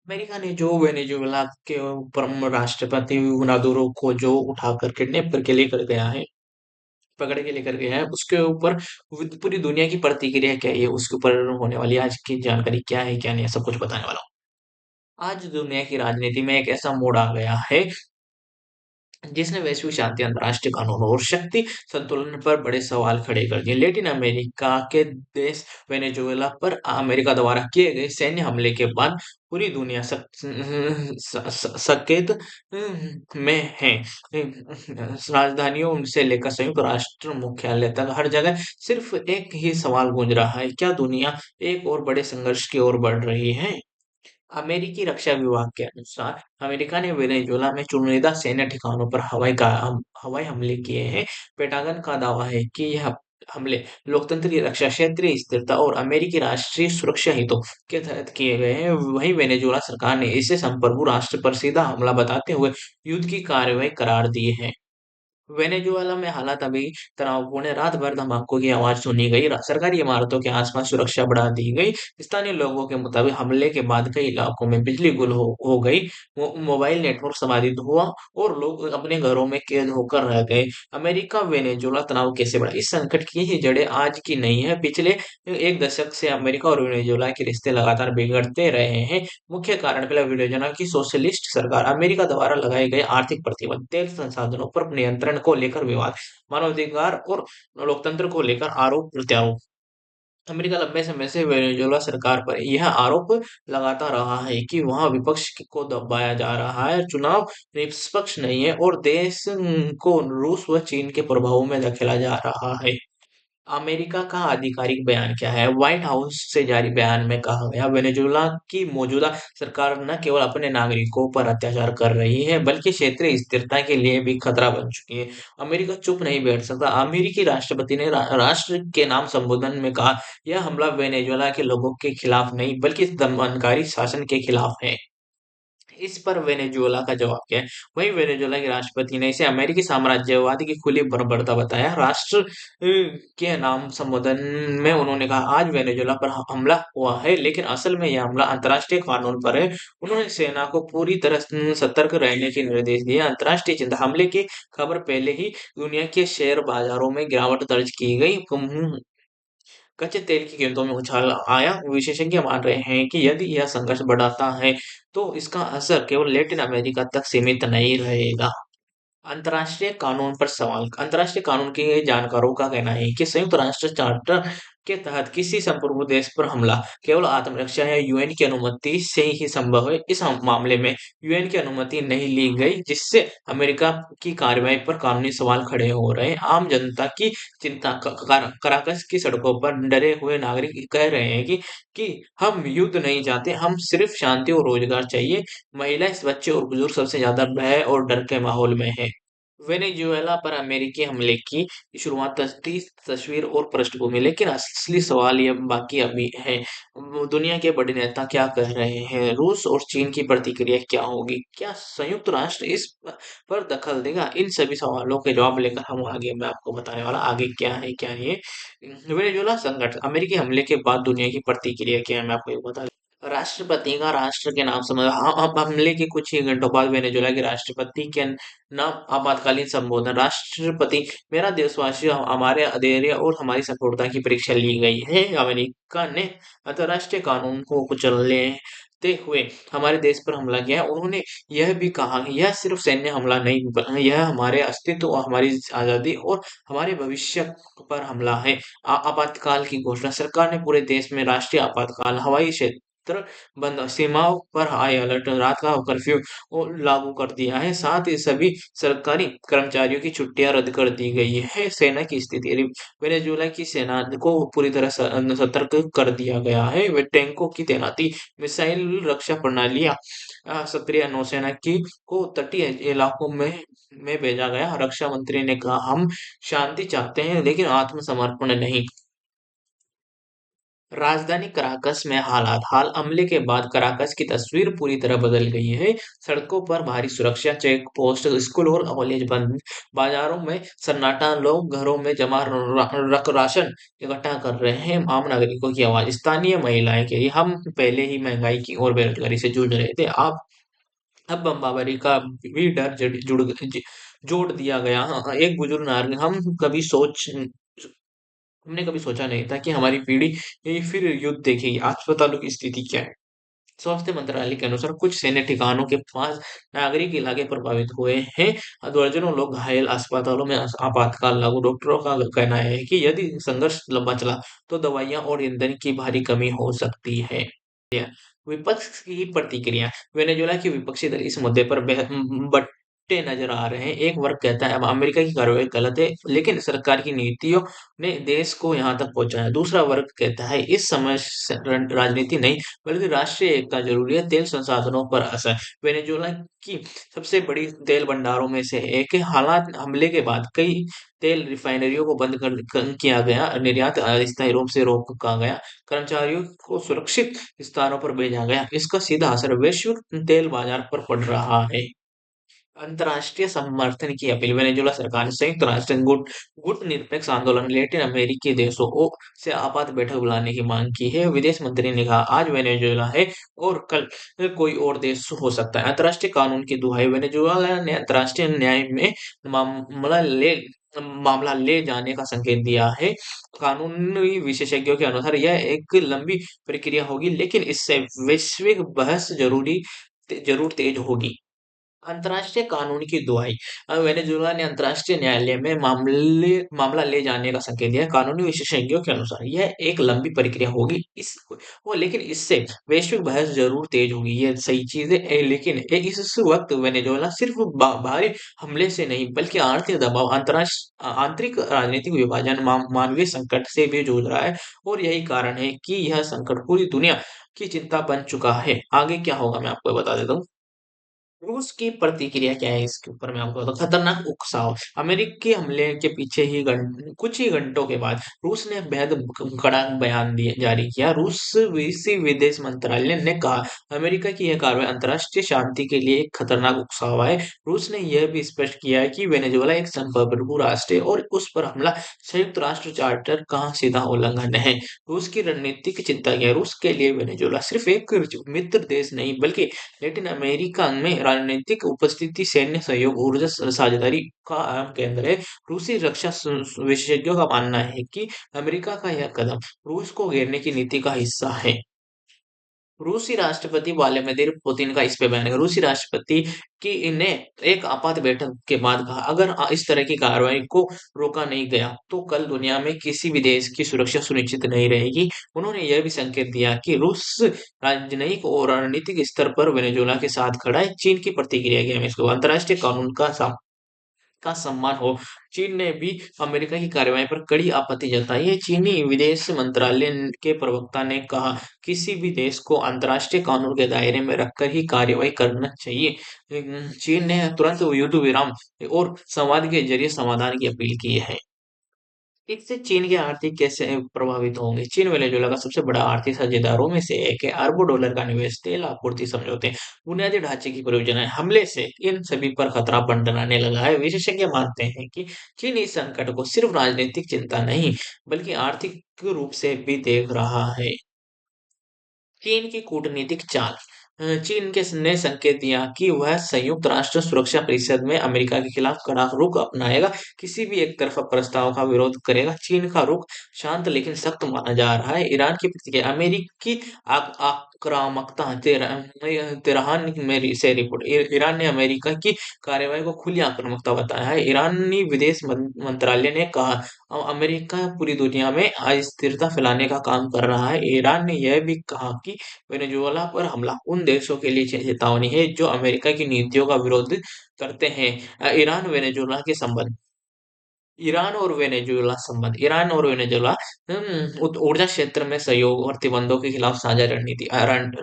America ने जो Venezuela के ऊपर राष्ट्रपति गुनादुरो को जो उठाकर किडनैप करके लेकर गया है, पकड़ के लेकर गया है, उसके ऊपर पूरी दुनिया की प्रतिक्रिया क्या है, उसके ऊपर होने वाली आज की जानकारी क्या है, क्या नहीं है, सब कुछ बताने वाला हूँ। आज दुनिया की राजनीति में एक ऐसा मोड़ आ गया है जिसने वैश्विक शांति, अंतर्राष्ट्रीय कानून और शक्ति संतुलन पर बड़े सवाल खड़े कर दिए। लैटिन अमेरिका के देश वेनेजुएला पर अमेरिका द्वारा किए गए सैन्य हमले के बाद पूरी दुनिया सकेत में है। राजधानियों से लेकर संयुक्त राष्ट्र मुख्यालय तक हर जगह सिर्फ एक ही सवाल गूंज रहा है, क्या दुनिया एक और बड़े संघर्ष की ओर बढ़ रही है? अमेरिकी रक्षा विभाग के अनुसार अमेरिका ने वेनेजुएला में चुनिंदा सैन्य ठिकानों पर हवाई हमले किए हैं। पेंटागन का दावा है कि यह हमले लोकतंत्र की रक्षा, क्षेत्रीय स्थिरता और अमेरिकी राष्ट्रीय सुरक्षा हितों के तहत किए गए हैं। वहीं वेनेजुएला सरकार ने इसे संप्रभु राष्ट्र पर सीधा हमला बताते हुए युद्ध की कार्रवाई करार दी है। वेनेजुएला में हालात अभी तनावपूर्ण है। रात भर धमाकों की आवाज सुनी गई। सरकारी इमारतों के आसपास सुरक्षा बढ़ा दी गई। स्थानीय लोगों के मुताबिक हमले के बाद कई इलाकों में बिजली गुल हो गई। मोबाइल नेटवर्क बाधित हुआ और लोग अपने घरों में कैद होकर रह गए। अमेरिका वेनेजुएला तनाव कैसे बढ़ा? इस संकट की ही जड़ें आज की नहीं है। पिछले एक दशक से अमेरिका और वेनेजुएला के रिश्ते लगातार बिगड़ते रहे हैं। मुख्य कारण पहला, वेनेजुएला की सोशलिस्ट सरकार। अमेरिका द्वारा लगाए गए आर्थिक प्रतिबंध, तेल संसाधनों पर नियंत्रण को लेकर विवाद, मानवाधिकार और लोकतंत्र को लेकर आरोप प्रत्यारोप। अमेरिका लंबे समय से वेनेजुएला सरकार पर यह आरोप लगाता रहा है कि वहां विपक्ष को दबाया जा रहा है, चुनाव निष्पक्ष नहीं है और देश को रूस व चीन के प्रभाव में धकेला जा रहा है। अमेरिका का आधिकारिक बयान क्या है? व्हाइट हाउस से जारी बयान में कहा गया, वेनेजुएला की मौजूदा सरकार न केवल अपने नागरिकों पर अत्याचार कर रही है, बल्कि क्षेत्रीय स्थिरता के लिए भी खतरा बन चुकी है। अमेरिका चुप नहीं बैठ सकता। अमेरिकी राष्ट्रपति ने राष्ट्र के नाम संबोधन में कहा, यह हमला वेनेजुएला के लोगों के खिलाफ नहीं, बल्कि इस दमनकारी शासन के खिलाफ है। इस पर वेनेजुएला का जवाब क्या है? वहीं वेनेजुएला के राष्ट्रपति ने इसे अमेरिकी साम्राज्यवाद की खुली बर्बरता बताया। राष्ट्र के नाम संबोधन में उन्होंने कहा, आज वेनेजुएला पर हमला हुआ है, लेकिन असल में यह हमला अंतर्राष्ट्रीय कानून पर है। उन्होंने सेना को पूरी तरह सतर्क रहने के निर्देश दिए। अंतर्राष्ट्रीय चिंता, हमले की खबर पहले ही दुनिया के शेयर बाजारों में गिरावट दर्ज की गई। कच्चे तेल की कीमतों में उछाल आया। विशेषज्ञ मान रहे हैं कि यदि यह संघर्ष बढ़ता है, तो इसका असर केवल लैटिन अमेरिका तक सीमित नहीं रहेगा। अंतर्राष्ट्रीय कानून पर सवाल। अंतर्राष्ट्रीय कानून के जानकारों का कहना है कि संयुक्त राष्ट्र चार्टर के तहत किसी संप्रभु देश पर हमला केवल आत्मरक्षा या यूएन की अनुमति से ही संभव है। इस मामले में यूएन की अनुमति नहीं ली गई, जिससे अमेरिका की कार्रवाई पर कानूनी सवाल खड़े हो रहे हैं। आम जनता की चिंता, कराकस की सड़कों पर डरे हुए नागरिक कह रहे हैं कि हम युद्ध नहीं चाहते, हम सिर्फ शांति और रोजगार चाहिए। महिलाएं, बच्चे और बुजुर्ग सबसे ज्यादा भय और डर के माहौल में हैं। वेनेजुएला पर अमेरिकी हमले की शुरुआत तस्वीर और पृष्ठभूमि, लेकिन असली सवाल यह बाकी अभी है। दुनिया के बड़े नेता क्या कह रहे हैं? रूस और चीन की प्रतिक्रिया क्या होगी? क्या संयुक्त राष्ट्र इस पर दखल देगा? इन सभी सवालों के जवाब लेकर हम आगे, मैं आपको बताने वाला आगे क्या है क्या नहीं है। वेनेजुएला संकट, अमेरिकी हमले के बाद दुनिया की प्रतिक्रिया क्या है, मैं आपको ये बता। राष्ट्रपति का राष्ट्र के नाम हमले के कुछ ही घंटों बाद वेनेजुएला के राष्ट्रपति के नाम आपातकालीन संबोधन। राष्ट्रपति, मेरा देशवासी, हमारे धैर्य और हमारी सफलता की परीक्षा ली गई है। अमेरिका ने अंतर्राष्ट्रीय कानून को कुचलते हुए हमारे देश पर हमला किया है। उन्होंने यह भी कहा कि यह सिर्फ सैन्य हमला नहीं, यह हमारे अस्तित्व और हमारी आजादी और हमारे भविष्य पर हमला है। आपातकाल की घोषणा, सरकार ने पूरे देश में राष्ट्रीय आपातकाल, हवाई क्षेत्र बंद, सीमाओं पर हाई अलर्ट, रात का कर्फ्यू लागू कर दिया है। साथ ही सभी सरकारी कर्मचारियों की छुट्टियां रद्द कर दी गई है। सेना की स्थिति, वेनेजुएला की सेना को पूरी तरह सतर्क कर दिया गया है। वे टैंकों की तैनाती, मिसाइल रक्षा प्रणालियां, सक्रिय नौसेना की को तटीय इलाकों में भेजा गया। रक्षा मंत्री ने कहा, हम शांति चाहते हैं, लेकिन आत्मसमर्पण नहीं। राजधानी कराकस में हालात हाल हमले के बाद कराकस की तस्वीर पूरी तरह बदल गई है। सड़कों पर भारी सुरक्षा चेक पोस्ट, स्कूल और कॉलेज बंद, बाजारों में सन्नाटा, लोग घरों में जमा राशन इकट्ठा कर रहे हैं। आम नागरिकों की आवाज, स्थानीय महिलाएं कह रही, हम पहले ही महंगाई की और बेरोजगारी से जूझ रहे थे, अब बमबारी का भी डर जोड़ दिया गया। हाँ, एक बुजुर्ग नागरिक, हमने कभी सोचा नहीं था कि हमारी पीढ़ी ये फिर युद्ध देखेगी। अस्पतालों की स्थिति क्या है? स्वास्थ्य मंत्रालय के अनुसार कुछ सैन्य ठिकानों के पास नागरिक इलाके प्रभावित हुए हैं। दर्जनों लोग घायल, अस्पतालों में आपातकाल लागू। डॉक्टरों का कहना है कि यदि संघर्ष लंबा चला तो दवाइयां और ईंधन की भारी कमी हो सकती है। विपक्ष की प्रतिक्रिया, वेनेजुएला के विपक्षी दल इस मुद्दे पर बंटे नजर आ रहे हैं। एक वर्ग कहता है अब अमेरिका की कार्रवाई गलत है, लेकिन सरकार की नीतियों ने देश को यहाँ तक पहुंचाया। दूसरा वर्ग कहता है इस समय राजनीति नहीं बल्कि राष्ट्रीय एकता जरूरी है। तेल संसाधनों पर असर, वेनेजुएला की सबसे बड़ी तेल भंडारों में से एक है। हालात हमले के बाद कई तेल रिफाइनरियों को बंद किया गया, निर्यात अस्थायी रूप से रोका गया, कर्मचारियों को सुरक्षित स्थानों पर भेजा गया। इसका सीधा असर वैश्विक तेल बाजार पर पड़ रहा है। अंतर्राष्ट्रीय समर्थन की अपील, वेनेजुएला सरकार ने संयुक्त राष्ट्र गुट गुट निरपेक्ष आंदोलन लैटिन अमेरिकी देशों से आपात बैठक बुलाने की मांग की है। विदेश मंत्री ने कहा आज वेनेजुएला है और कल कोई और देश हो सकता है। अंतर्राष्ट्रीय कानून की दुहाई, वेनेजुएला ने अंतर्राष्ट्रीय न्याय में मामला ले मामला ले जाने का संकेत दिया है। कानूनी विशेषज्ञों के अनुसार यह एक लंबी प्रक्रिया होगी, लेकिन इससे वैश्विक बहस जरूर तेज होगी। अंतर्राष्ट्रीय कानून की दुहाई, वेनेजुएला ने अंतर्राष्ट्रीय न्यायालय में मामला ले जाने का संकेत दिया है। कानूनी विशेषज्ञों के अनुसार यह एक लंबी प्रक्रिया होगी, लेकिन इससे वैश्विक बहस जरूर तेज होगी। ये सही चीज है, लेकिन इस वक्त वेनेजुएला सिर्फ बाहरी हमले से नहीं बल्कि आर्थिक दबाव, आंतरिक राजनीतिक विभाजन, मानवीय संकट से भी जूझ रहा है। और यही कारण है कि यह संकट पूरी दुनिया की चिंता बन चुका है। आगे क्या होगा मैं आपको बता देता हूँ। रूस की प्रतिक्रिया क्या है इसके ऊपर मैं आपको बताऊं। खतरनाक उकसाव, अमेरिकी हमले के पीछे ही कुछ ही घंटों के बाद रूस ने बेहद कड़ा बयान जारी किया। रूसी विदेश मंत्रालय ने कहा अमेरिका की यह कार्रवाई अंतर्राष्ट्रीय शांति के लिए एक खतरनाक उकसाव है। रूस ने यह भी स्पष्ट किया है कि वेनेजुएला एक संप्रभु राष्ट्र है और उस पर हमला संयुक्त राष्ट्र चार्टर का सीधा उल्लंघन है। रूस की रणनीतिक चिंता क्या है? रूस के लिए वेनेजुएला सिर्फ एक मित्र देश नहीं बल्कि लैटिन अमेरिका में राजनीतिक उपस्थिति, सैन्य सहयोग, ऊर्जा साझेदारी का अहम केंद्र है। रूसी रक्षा विशेषज्ञों का मानना है कि अमेरिका का यह कदम रूस को घेरने की नीति का हिस्सा है। रूसी राष्ट्रपति व्लादिमीर पुतिन का इस पे बयान है। रूसी राष्ट्रपति की ने एक आपात बैठक के बाद कहा अगर इस तरह की कार्रवाई को रोका नहीं गया तो कल दुनिया में किसी भी देश की सुरक्षा सुनिश्चित नहीं रहेगी। उन्होंने यह भी संकेत दिया कि रूस राजनयिक और रणनीतिक स्तर पर वेनेजुएला के साथ खड़ा है। चीन की प्रतिक्रिया की, हमें इसको अंतर्राष्ट्रीय कानून का सम्मान हो। चीन ने भी अमेरिका की कार्रवाई पर कड़ी आपत्ति जताई है। चीनी विदेश मंत्रालय के प्रवक्ता ने कहा किसी भी देश को अंतर्राष्ट्रीय कानून के दायरे में रखकर ही कार्रवाई करना चाहिए। चीन ने तुरंत युद्ध विराम और संवाद के जरिए समाधान की अपील की है। इससे चीन की आर्थिक कैसे प्रभावित होंगे? चीन वेनेजुएला का सबसे बड़ा आर्थिक साझेदारों में से एक है। अरबों डॉलर का निवेश, तेल आपूर्ति समझौते, बुनियादी ढांचे की परियोजनाएं, हमले से इन सभी पर खतरा मंडराने लगा है। विशेषज्ञ मानते हैं कि चीन इस संकट को सिर्फ राजनीतिक चिंता नहीं बल्कि आर्थिक रूप से भी देख रहा है। चीन की कूटनीतिक चाल, चीन ने संकेत दिया कि वह संयुक्त राष्ट्र सुरक्षा परिषद में अमेरिका के खिलाफ कड़ा रुख अपनाएगा, किसी भी एक तरफा प्रस्ताव का विरोध करेगा। चीन का रुख शांत लेकिन सख्त माना जा रहा है। ईरान की प्रतिक्रिया, अमेरिकी आक्रामकता, तेहरान में से रिपोर्ट, ईरान ने अमेरिका की कार्रवाई को खुली आक्रामकता बताया है। ईरानी विदेश मंत्रालय ने कहा अमेरिका पूरी दुनिया में अस्थिरता फैलाने का काम कर रहा है। ईरान ने यह भी कहा कि वेनेजुएला पर हमला उन देशों के लिए चेतावनी है जो अमेरिका की नीतियों का विरोध करते हैं। ईरान वेनेजुएला के संबंध, ईरान और वेनेजुएला ऊर्जा क्षेत्र में सहयोग और प्रतिबंधों के खिलाफ साझा रणनीति,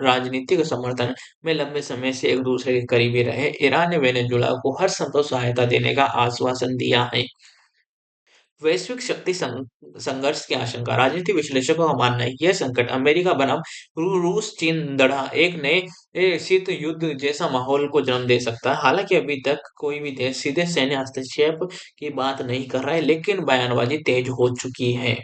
राजनीतिक समर्थन में लंबे समय से एक दूसरे के करीबी रहे। ईरान ने वेनेजुएला को हर संभव सहायता देने का आश्वासन दिया है। वैश्विक शक्ति संघर्ष की आशंका। राजनीतिक विश्लेषकों का मानना है कि यह संकट अमेरिका बनाम रूस चीन लड़ा एक नए शीत युद्ध जैसा माहौल को जन्म दे सकता है। हालांकि अभी तक कोई भी देश सीधे सैन्य हस्तक्षेप की बात नहीं कर रहा है, लेकिन बयानबाजी तेज हो चुकी है।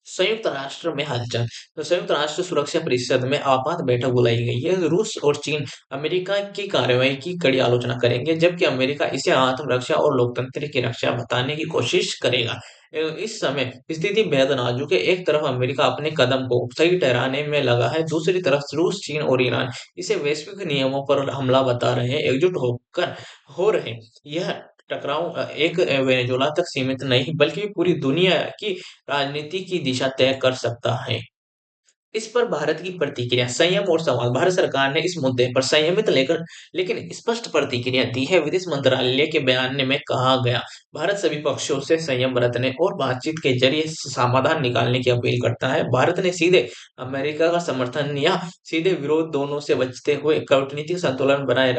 संयुक्त राष्ट्र में हलचल। तो संयुक्त राष्ट्र सुरक्षा परिषद में आपात बैठक बुलाई गई है। रूस और चीन अमेरिका की कार्रवाई की कड़ी आलोचना करेंगे, जबकि अमेरिका इसे आत्मरक्षा और लोकतंत्र की रक्षा बताने की कोशिश करेगा। इस समय स्थिति बेहद नाजुक है। एक तरफ अमेरिका अपने कदम को सही ठहराने में लगा है, दूसरी तरफ रूस, चीन और ईरान इसे वैश्विक नियमों पर हमला बता रहे हैं। एकजुट होकर हो रहे यह टकराव एक वेनेजुला तक सीमित नहीं बल्कि पूरी दुनिया की राजनीति की दिशा तय कर सकता है। इस पर भारत की प्रतिक्रिया, संयम और संवाद। भारत सरकार ने इस मुद्दे पर संयमित लेकर लेकिन स्पष्ट प्रतिक्रिया दी है। विदेश मंत्रालय के बयान में कहा गया, भारत सभी पक्षों से संयम बरतने और बातचीत के जरिए समाधान निकालने की अपील करता है। भारत ने सीधे अमेरिका का समर्थन या सीधे विरोध दोनों से बचते हुए कूटनीतिक संतुलन बनाए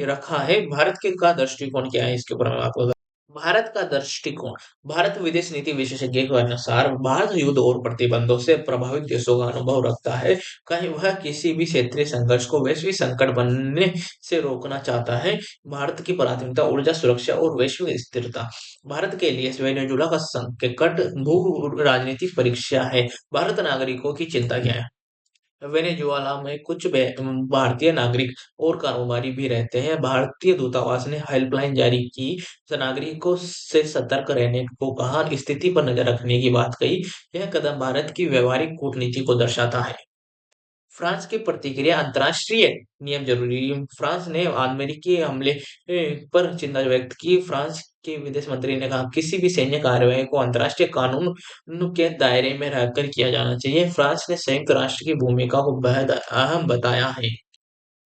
रखा है। भारत के का दृष्टिकोण क्या है, इसके ऊपर मैं आपको भारत का दृष्टिकोण। भारत विदेश नीति विशेषज्ञ के अनुसार भारत युद्ध और प्रतिबंधों से प्रभावित देशों का अनुभव रखता है। कहीं वह किसी भी क्षेत्रीय संघर्ष को वैश्विक संकट बनने से रोकना चाहता है। भारत की प्राथमिकता ऊर्जा सुरक्षा और वैश्विक स्थिरता। भारत के लिए वेनेजुला का संकट भू राजनीतिक परीक्षा है। भारत नागरिकों की चिंता क्या है? वेनेजुएला में कुछ भारतीय नागरिक और कारोबारी भी रहते हैं। भारतीय दूतावास ने हेल्पलाइन जारी की, नागरिकों से सतर्क रहने को कहा, स्थिति पर नजर रखने की बात कही। यह कदम भारत की व्यवहारिक कूटनीति को दर्शाता है। फ्रांस की प्रतिक्रिया, अंतर्राष्ट्रीय नियम जरूरी। फ्रांस ने अमेरिकी हमले पर चिंता व्यक्त की। फ्रांस के विदेश मंत्री ने कहा, किसी भी सैन्य कार्रवाई को अंतर्राष्ट्रीय कानून के दायरे में रहकर किया जाना चाहिए। फ्रांस ने संयुक्त राष्ट्र की भूमिका को बेहद अहम बताया है।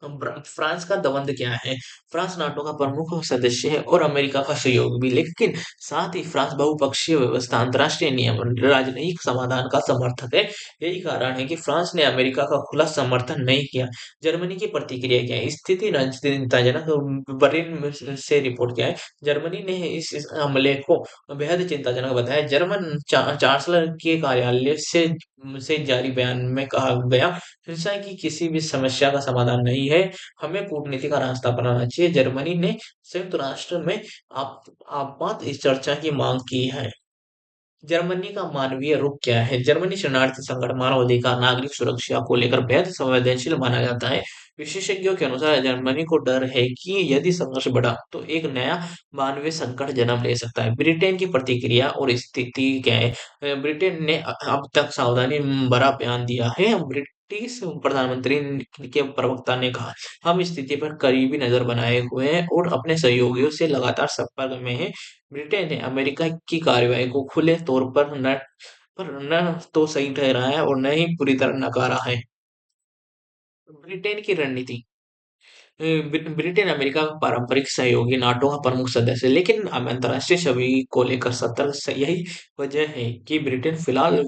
फ्रांस का दबंध क्या है? फ्रांस नाटो का प्रमुख सदस्य है और अमेरिका का सहयोग भी, लेकिन साथ ही फ्रांस बहुपक्षीय व्यवस्था, अंतर्राष्ट्रीय नियम, राजनयिक समाधान का समर्थक है। यही कारण है कि फ्रांस ने अमेरिका का खुला समर्थन नहीं किया। जर्मनी की प्रतिक्रिया क्या है? स्थिति चिंताजनक। बर्लिन से रिपोर्ट क्या है? जर्मनी ने इस हमले को बेहद चिंताजनक बताया। जर्मन चांसलर के कार्यालय से जारी बयान में कहा गया, हिंसा की किसी भी समस्या का समाधान नहीं है, हमें कूटनीति का रास्ता अपनाना चाहिए। जर्मनी ने संयुक्त राष्ट्र में आप आपात इस चर्चा की मांग की है। जर्मनी का मानवीय रुख क्या है? जर्मनी शरणार्थी संकट, मानवाधिकार, नागरिक सुरक्षा को लेकर बेहद संवेदनशील माना जाता है। विशेषज्ञों के अनुसार जर्मनी को डर है कि यदि संघर्ष बढ़ा तो एक नया मानवीय संकट जन्म ले सकता है। ब्रिटेन की प्रतिक्रिया और स्थिति क्या है? ब्रिटेन ने अब तक सावधानी भरा बयान दिया है। ब्रिटिश प्रधानमंत्री के प्रवक्ता ने कहा, हम स्थिति पर करीबी नजर बनाए हुए हैं और अपने सहयोगियों से लगातार संपर्क में हैं। ब्रिटेन ने अमेरिका की कार्रवाई को खुले तौर पर न तो सही ठहराया है और न ही पूरी तरह नकारा है। ब्रिटेन की रणनीति। ब्रिटेन अमेरिका का पारंपरिक सहयोगी, नाटो का प्रमुख सदस्य है, लेकिन अंतर्राष्ट्रीय छवि को लेकर सतर्क यही वजह है कि ब्रिटेन फिलहाल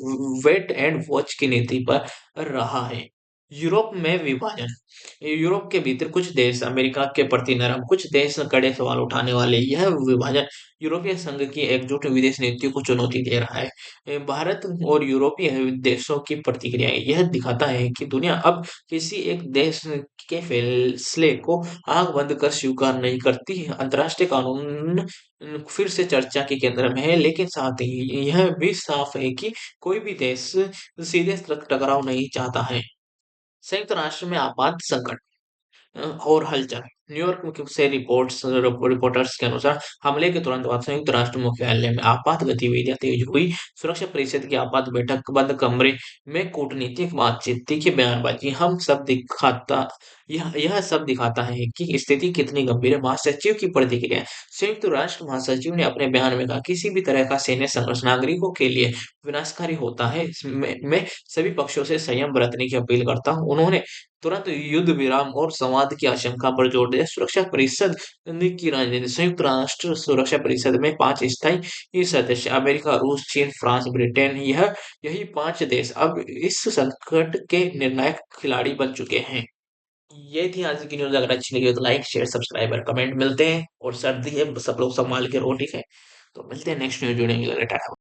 वेट एंड वॉच की नीति पर रहा है। यूरोप में विभाजन। यूरोप के भीतर कुछ देश अमेरिका के प्रति नरम, कुछ देश कड़े सवाल उठाने वाले। यह विभाजन यूरोपीय संघ की एकजुट विदेश नीति को चुनौती दे रहा है। भारत और यूरोपीय देशों की प्रतिक्रिया यह दिखाता है कि दुनिया अब किसी एक देश के फैसले को आंख बंद कर स्वीकार नहीं करती। अंतर्राष्ट्रीय कानून फिर से चर्चा के केंद्र में है, लेकिन साथ ही यह भी साफ है कि कोई भी देश सीधे टकराव नहीं चाहता है। संयुक्त राष्ट्र में आपात संकट और हलचल। न्यूयॉर्क से रिपोर्टर्स के अनुसार हमले के तुरंत बाद संयुक्त राष्ट्र मुख्यालय में आपात गतिविधियां तेज हुई। सुरक्षा परिषद की आपात बैठक, बंद कमरे में कूटनीतिक बातचीत, तीखी बयानबाजी, हम सब दिखाता यह सब दिखाता है कि स्थिति कितनी गंभीर है। महासचिव की प्रतिक्रिया। संयुक्त राष्ट्र महासचिव ने अपने बयान में कहा, किसी भी तरह का सैन्य संघर्ष नागरिकों के लिए विनाशकारी होता है। मैं सभी पक्षों से संयम बरतने की अपील करता हूँ। उन्होंने तुरंत युद्ध विराम और संवाद की आशंका पर जोर दिया। सुरक्षा परिषद की राजनीति। संयुक्त राष्ट्र सुरक्षा परिषद में 5 स्थायी सदस्य अमेरिका, रूस, चीन, फ्रांस, ब्रिटेन, यही 5 देश अब इस संकट के निर्णायक खिलाड़ी बन चुके हैं। ये थी आज की न्यूज़। अगर अच्छी लगी हो तो लाइक, शेयर, सब्सक्राइब और कमेंट। मिलते हैं। और सर्दी है, सब लोग संभाल के रहो, ठीक है? तो मिलते हैं नेक्स्ट न्यूज़ जुड़ेंगे, टाटा।